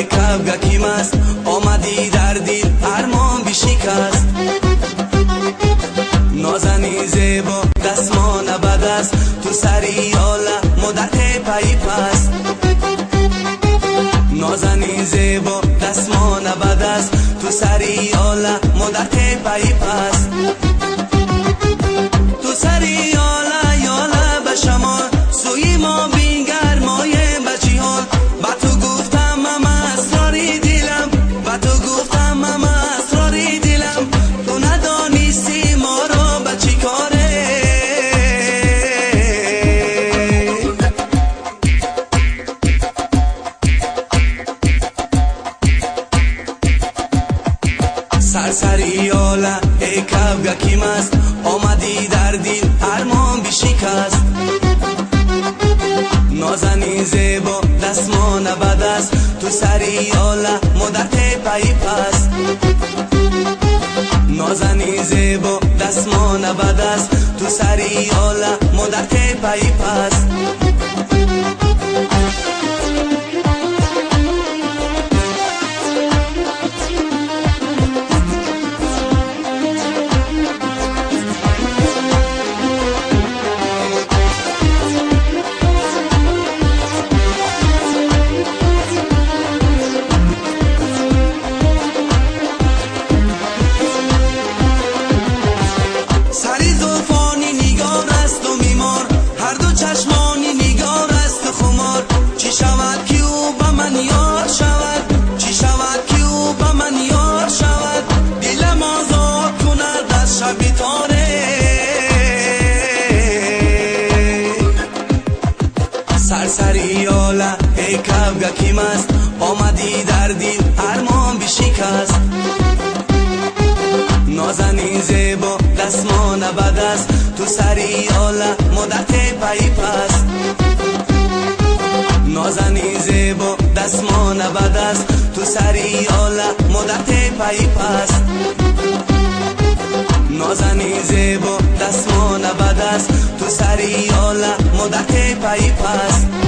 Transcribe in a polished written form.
ای کبگکی مست آمدی در دل ارمان بشکست نازنین زیبا دستمان بد است تو سری آله مدت پی پست نازنین زیبا دستمان بد است تو سری آله مدت پی پست تو سری آله یاله به شمال سوی ما بینگر مایه بچی حال با تو گفتم مم اسراری دلم با تو گفتم مم اسراری دلم تو ندانستی ما رو به چی کاره سرسری آله ای کبگکی مست آمدی در دل ارمان بشکست نازنین زیبا دستمان بد است تو سری آله مدت پی پست نازنین زیبا دستمان بد است تو سری آله مدت پی پست چشمانی نگار است خمار چی شود که او به من یار شود چی شود که او به من یار شود دلم آزاد کند از شب تاره سرسری آله ای کبگکی مست آمدی در دل ارمان بشکست نازنین زیبا دستمان بد است تو سری آله مدت پی پست نازنین زیبا دستمان بد است تو سری آله مدت پی پست نازنین زیبا دستمان بد است تو سری آله مدت پی پست